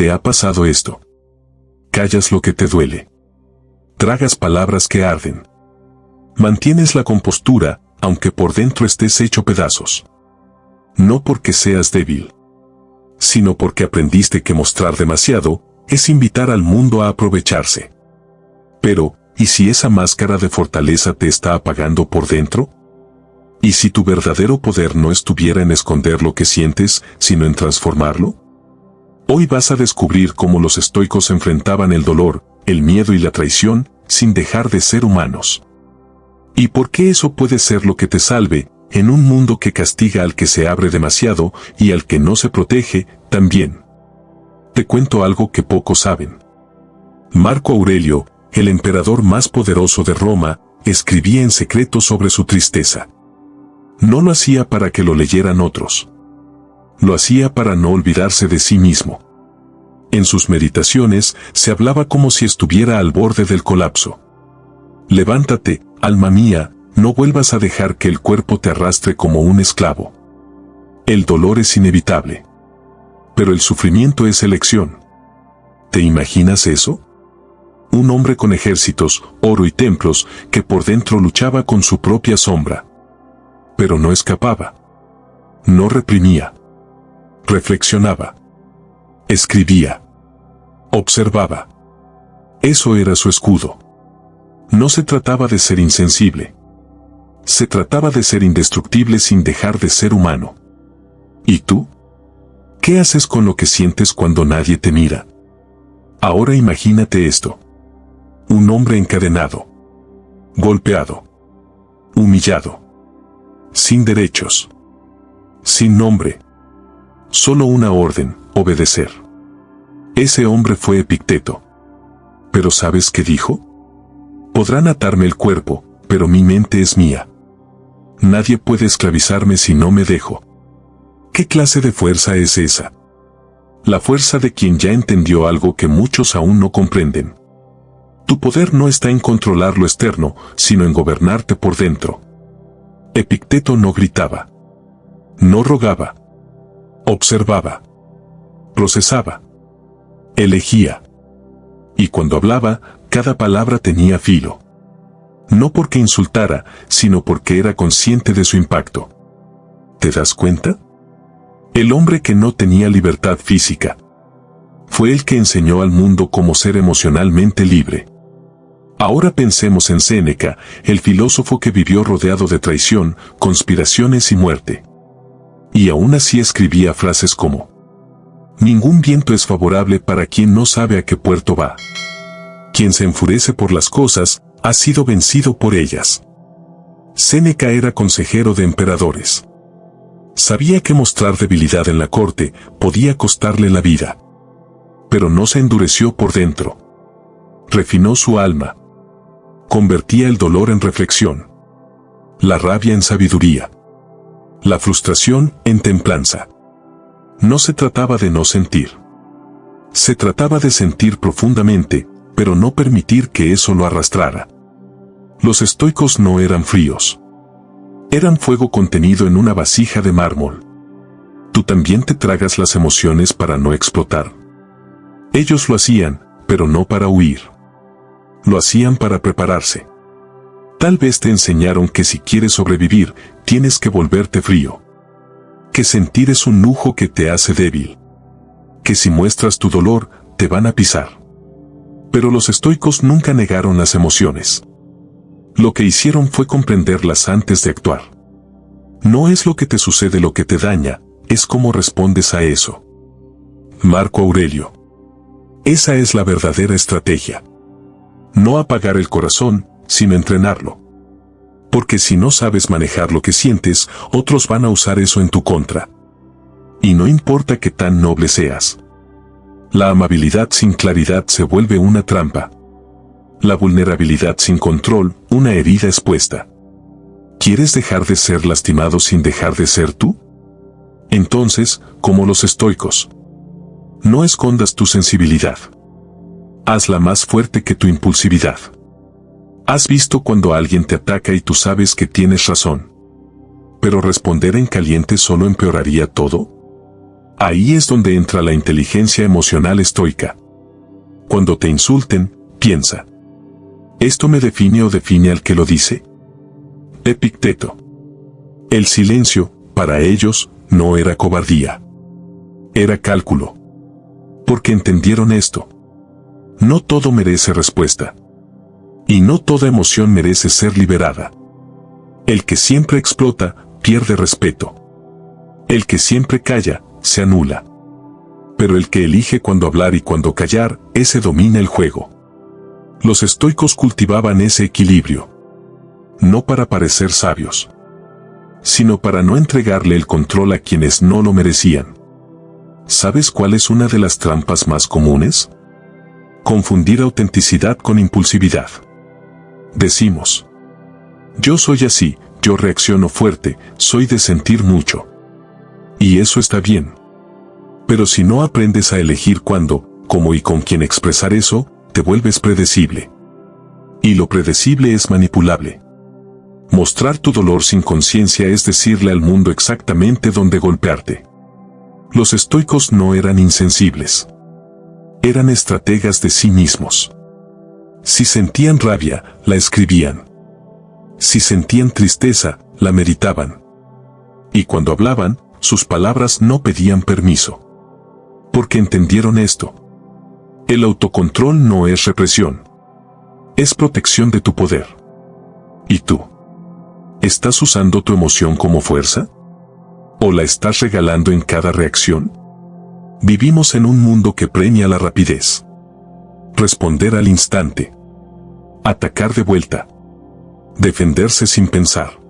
¿Te ha pasado esto? Callas lo que te duele. Tragas palabras que arden. Mantienes la compostura, aunque por dentro estés hecho pedazos. No porque seas débil, sino porque aprendiste que mostrar demasiado es invitar al mundo a aprovecharse. Pero, ¿y si esa máscara de fortaleza te está apagando por dentro? ¿Y si tu verdadero poder no estuviera en esconder lo que sientes, sino en transformarlo? Hoy vas a descubrir cómo los estoicos enfrentaban el dolor, el miedo y la traición, sin dejar de ser humanos. ¿Y por qué eso puede ser lo que te salve, en un mundo que castiga al que se abre demasiado y al que no se protege, también? Te cuento algo que pocos saben. Marco Aurelio, el emperador más poderoso de Roma, escribía en secreto sobre su tristeza. No lo hacía para que lo leyeran otros. Lo hacía para no olvidarse de sí mismo. En sus meditaciones se hablaba como si estuviera al borde del colapso. Levántate, alma mía, no vuelvas a dejar que el cuerpo te arrastre como un esclavo. El dolor es inevitable. Pero el sufrimiento es elección. ¿Te imaginas eso? Un hombre con ejércitos, oro y templos, que por dentro luchaba con su propia sombra. Pero no escapaba. No reprimía. Reflexionaba. Escribía. Observaba. Eso era su escudo. No se trataba de ser insensible. Se trataba de ser indestructible sin dejar de ser humano. ¿Y tú? ¿Qué haces con lo que sientes cuando nadie te mira? Ahora imagínate esto. Un hombre encadenado. Golpeado. Humillado. Sin derechos. Sin nombre. Solo una orden, obedecer. Ese hombre fue Epicteto. ¿Pero sabes qué dijo? Podrán atarme el cuerpo, pero mi mente es mía. Nadie puede esclavizarme si no me dejo. ¿Qué clase de fuerza es esa? La fuerza de quien ya entendió algo que muchos aún no comprenden. Tu poder no está en controlar lo externo, sino en gobernarte por dentro. Epicteto no gritaba. No rogaba. Observaba. Procesaba. Elegía. Y cuando hablaba, cada palabra tenía filo. No porque insultara, sino porque era consciente de su impacto. ¿Te das cuenta? El hombre que no tenía libertad física fue el que enseñó al mundo cómo ser emocionalmente libre. Ahora pensemos en Séneca, el filósofo que vivió rodeado de traición, conspiraciones y muerte. Y aún así escribía frases como: ningún viento es favorable para quien no sabe a qué puerto va. Quien se enfurece por las cosas, ha sido vencido por ellas. Séneca era consejero de emperadores. Sabía que mostrar debilidad en la corte podía costarle la vida. Pero no se endureció por dentro. Refinó su alma. Convertía el dolor en reflexión. La rabia en sabiduría. La frustración en templanza. No se trataba de no sentir. Se trataba de sentir profundamente, pero no permitir que eso lo arrastrara. Los estoicos no eran fríos. Eran fuego contenido en una vasija de mármol. Tú también te tragas las emociones para no explotar. Ellos lo hacían, pero no para huir. Lo hacían para prepararse. Tal vez te enseñaron que si quieres sobrevivir, tienes que volverte frío. Que sentir es un lujo que te hace débil. Que si muestras tu dolor, te van a pisar. Pero los estoicos nunca negaron las emociones. Lo que hicieron fue comprenderlas antes de actuar. No es lo que te sucede lo que te daña, es cómo respondes a eso. Marco Aurelio. Esa es la verdadera estrategia. No apagar el corazón, sino entrenarlo. Porque si no sabes manejar lo que sientes, otros van a usar eso en tu contra. Y no importa qué tan noble seas. La amabilidad sin claridad se vuelve una trampa. La vulnerabilidad sin control, una herida expuesta. ¿Quieres dejar de ser lastimado sin dejar de ser tú? Entonces, como los estoicos, no escondas tu sensibilidad. Hazla más fuerte que tu impulsividad. ¿Has visto cuando alguien te ataca y tú sabes que tienes razón? Pero responder en caliente solo empeoraría todo. Ahí es donde entra la inteligencia emocional estoica. Cuando te insulten, piensa: ¿esto me define o define al que lo dice? Epicteto. El silencio, para ellos, no era cobardía. Era cálculo. Porque entendieron esto. No todo merece respuesta. Y no toda emoción merece ser liberada. El que siempre explota, pierde respeto. El que siempre calla, se anula. Pero el que elige cuándo hablar y cuándo callar, ese domina el juego. Los estoicos cultivaban ese equilibrio. No para parecer sabios, sino para no entregarle el control a quienes no lo merecían. ¿Sabes cuál es una de las trampas más comunes? Confundir autenticidad con impulsividad. Decimos: yo soy así, yo reacciono fuerte, soy de sentir mucho. Y eso está bien. Pero si no aprendes a elegir cuándo, cómo y con quién expresar eso, te vuelves predecible. Y lo predecible es manipulable. Mostrar tu dolor sin conciencia es decirle al mundo exactamente dónde golpearte. Los estoicos no eran insensibles. Eran estrategas de sí mismos. Si sentían rabia, la escribían. Si sentían tristeza, la meditaban. Y cuando hablaban, sus palabras no pedían permiso. Porque entendieron esto. El autocontrol no es represión. Es protección de tu poder. ¿Y tú? ¿Estás usando tu emoción como fuerza? ¿O la estás regalando en cada reacción? Vivimos en un mundo que premia la rapidez. Responder al instante. Atacar de vuelta. Defenderse sin pensar.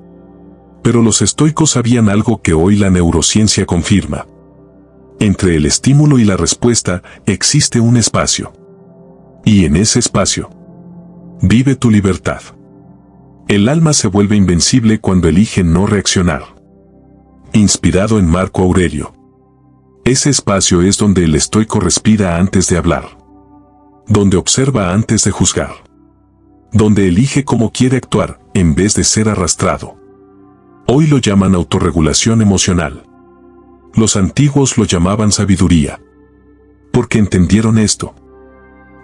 Pero los estoicos sabían algo que hoy la neurociencia confirma. Entre el estímulo y la respuesta existe un espacio. Y en ese espacio vive tu libertad. El alma se vuelve invencible cuando elige no reaccionar. Inspirado en Marco Aurelio. Ese espacio es donde el estoico respira antes de hablar. Donde observa antes de juzgar. Donde elige cómo quiere actuar, en vez de ser arrastrado. Hoy lo llaman autorregulación emocional. Los antiguos lo llamaban sabiduría. Porque entendieron esto.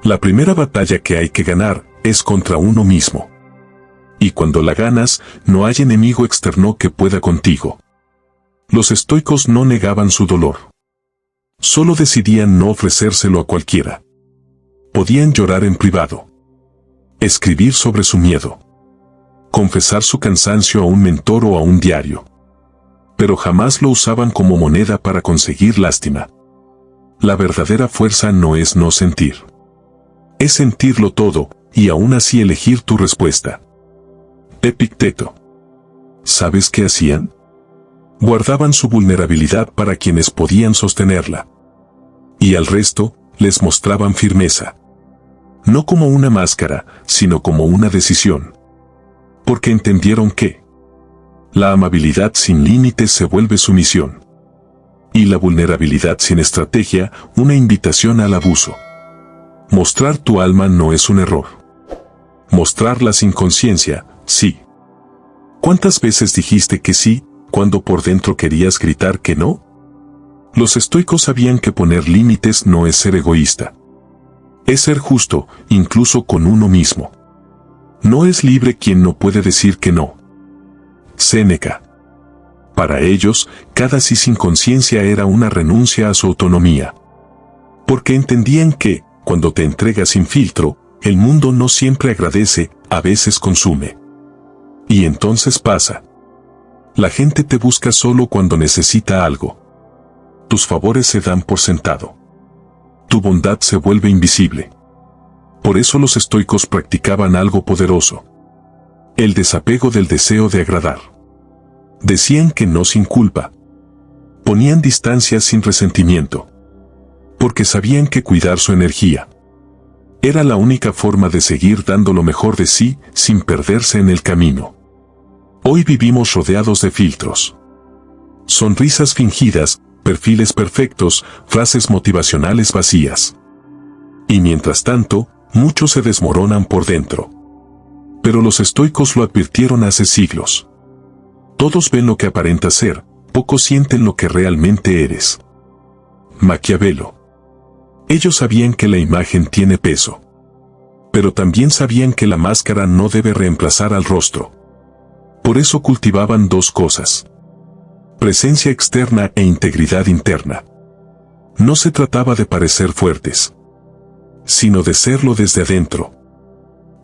La primera batalla que hay que ganar es contra uno mismo. Y cuando la ganas, no hay enemigo externo que pueda contigo. Los estoicos no negaban su dolor. Solo decidían no ofrecérselo a cualquiera. Podían llorar en privado. Escribir sobre su miedo. Confesar su cansancio a un mentor o a un diario. Pero jamás lo usaban como moneda para conseguir lástima. La verdadera fuerza no es no sentir. Es sentirlo todo, y aún así elegir tu respuesta. Epicteto. ¿Sabes qué hacían? Guardaban su vulnerabilidad para quienes podían sostenerla. Y al resto, les mostraban firmeza. No como una máscara, sino como una decisión. Porque entendieron que la amabilidad sin límites se vuelve sumisión. Y la vulnerabilidad sin estrategia, una invitación al abuso. Mostrar tu alma no es un error. Mostrarla sin conciencia, sí. ¿Cuántas veces dijiste que sí, cuando por dentro querías gritar que no? Los estoicos sabían que poner límites no es ser egoísta. Es ser justo, incluso con uno mismo. No es libre quien no puede decir que no. Séneca. Para ellos, cada sí sin conciencia era una renuncia a su autonomía. Porque entendían que, cuando te entregas sin filtro, el mundo no siempre agradece, a veces consume. Y entonces pasa. La gente te busca solo cuando necesita algo. Tus favores se dan por sentado. Tu bondad se vuelve invisible. Por eso los estoicos practicaban algo poderoso. El desapego del deseo de agradar. Decían que no sin culpa. Ponían distancia sin resentimiento. Porque sabían que cuidar su energía era la única forma de seguir dando lo mejor de sí sin perderse en el camino. Hoy vivimos rodeados de filtros. Sonrisas fingidas, perfiles perfectos, frases motivacionales vacías. Y mientras tanto, muchos se desmoronan por dentro. Pero los estoicos lo advirtieron hace siglos. Todos ven lo que aparentas ser, pocos sienten lo que realmente eres. Maquiavelo. Ellos sabían que la imagen tiene peso. Pero también sabían que la máscara no debe reemplazar al rostro. Por eso cultivaban dos cosas: presencia externa e integridad interna. No se trataba de parecer fuertes, sino de serlo desde adentro.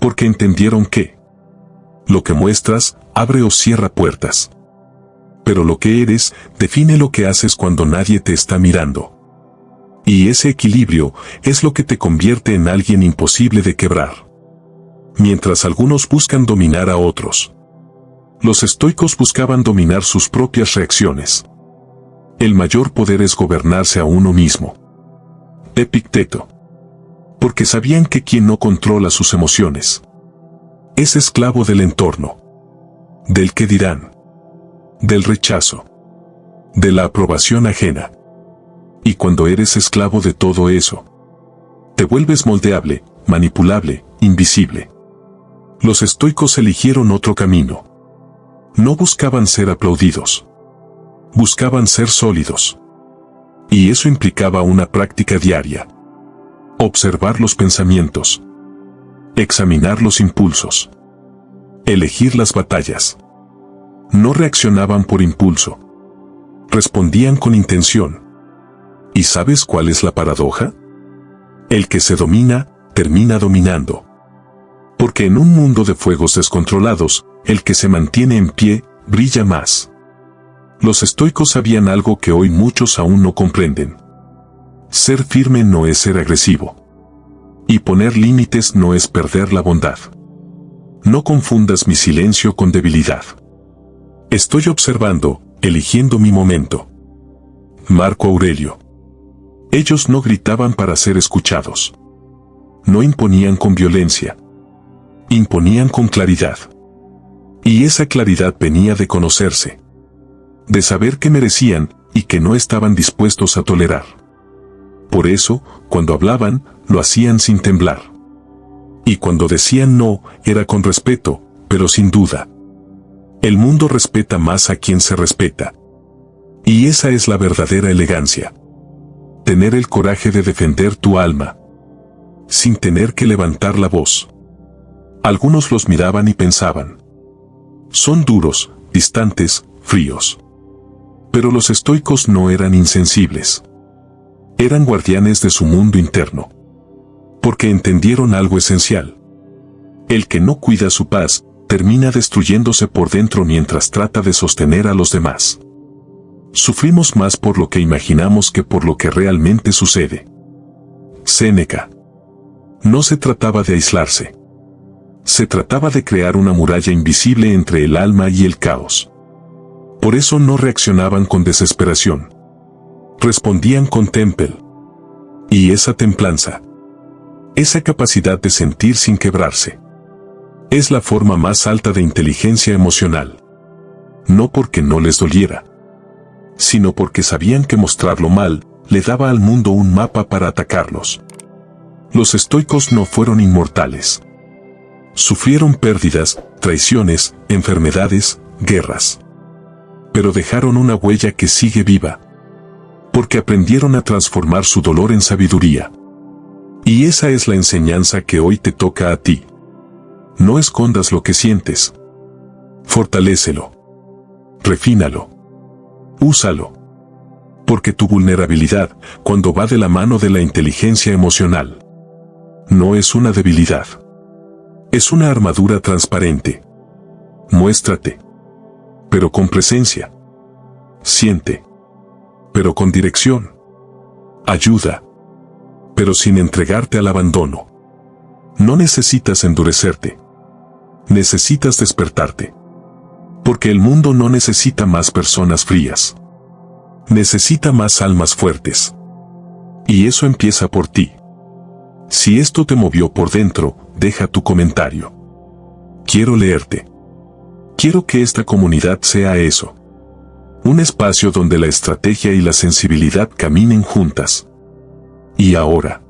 Porque entendieron que lo que muestras abre o cierra puertas. Pero lo que eres define lo que haces cuando nadie te está mirando. Y ese equilibrio es lo que te convierte en alguien imposible de quebrar. Mientras algunos buscan dominar a otros, los estoicos buscaban dominar sus propias reacciones. El mayor poder es gobernarse a uno mismo. Epicteto. Porque sabían que quien no controla sus emociones es esclavo del entorno, del qué dirán, del rechazo, de la aprobación ajena. Y cuando eres esclavo de todo eso, te vuelves moldeable, manipulable, invisible. Los estoicos eligieron otro camino. No buscaban ser aplaudidos. Buscaban ser sólidos. Y eso implicaba una práctica diaria. Observar los pensamientos. Examinar los impulsos. Elegir las batallas. No reaccionaban por impulso. Respondían con intención. ¿Y sabes cuál es la paradoja? El que se domina, termina dominando. Porque en un mundo de fuegos descontrolados, el que se mantiene en pie, brilla más. Los estoicos sabían algo que hoy muchos aún no comprenden. Ser firme no es ser agresivo. Y poner límites no es perder la bondad. No confundas mi silencio con debilidad. Estoy observando, eligiendo mi momento. Marco Aurelio. Ellos no gritaban para ser escuchados. No imponían con violencia. Imponían con claridad. Y esa claridad venía de conocerse. De saber que merecían y que no estaban dispuestos a tolerar. Por eso, cuando hablaban, lo hacían sin temblar. Y cuando decían no, era con respeto, pero sin duda. El mundo respeta más a quien se respeta. Y esa es la verdadera elegancia. Tener el coraje de defender tu alma, sin tener que levantar la voz. Algunos los miraban y pensaban: son duros, distantes, fríos. Pero los estoicos no eran insensibles. Eran guardianes de su mundo interno. Porque entendieron algo esencial. El que no cuida su paz, termina destruyéndose por dentro mientras trata de sostener a los demás. Sufrimos más por lo que imaginamos que por lo que realmente sucede. Séneca. No se trataba de aislarse. Se trataba de crear una muralla invisible entre el alma y el caos. Por eso no reaccionaban con desesperación. Respondían con temple. Y esa templanza, esa capacidad de sentir sin quebrarse, es la forma más alta de inteligencia emocional. No porque no les doliera, sino porque sabían que mostrarlo mal le daba al mundo un mapa para atacarlos. Los estoicos no fueron inmortales. Sufrieron pérdidas, traiciones, enfermedades, guerras. Pero dejaron una huella que sigue viva. Porque aprendieron a transformar su dolor en sabiduría. Y esa es la enseñanza que hoy te toca a ti. No escondas lo que sientes. Fortalécelo. Refínalo. Úsalo. Porque tu vulnerabilidad, cuando va de la mano de la inteligencia emocional, no es una debilidad. Es una armadura transparente. Muéstrate. Pero con presencia. Siente. Pero con dirección. Ayuda. Pero sin entregarte al abandono. No necesitas endurecerte. Necesitas despertarte. Porque el mundo no necesita más personas frías. Necesita más almas fuertes. Y eso empieza por ti. Si esto te movió por dentro, deja tu comentario. Quiero leerte. Quiero que esta comunidad sea eso. Un espacio donde la estrategia y la sensibilidad caminen juntas. Y ahora,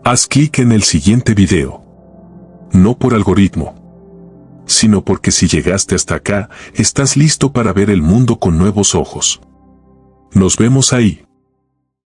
haz clic en el siguiente video. No por algoritmo, sino porque si llegaste hasta acá, estás listo para ver el mundo con nuevos ojos. Nos vemos ahí.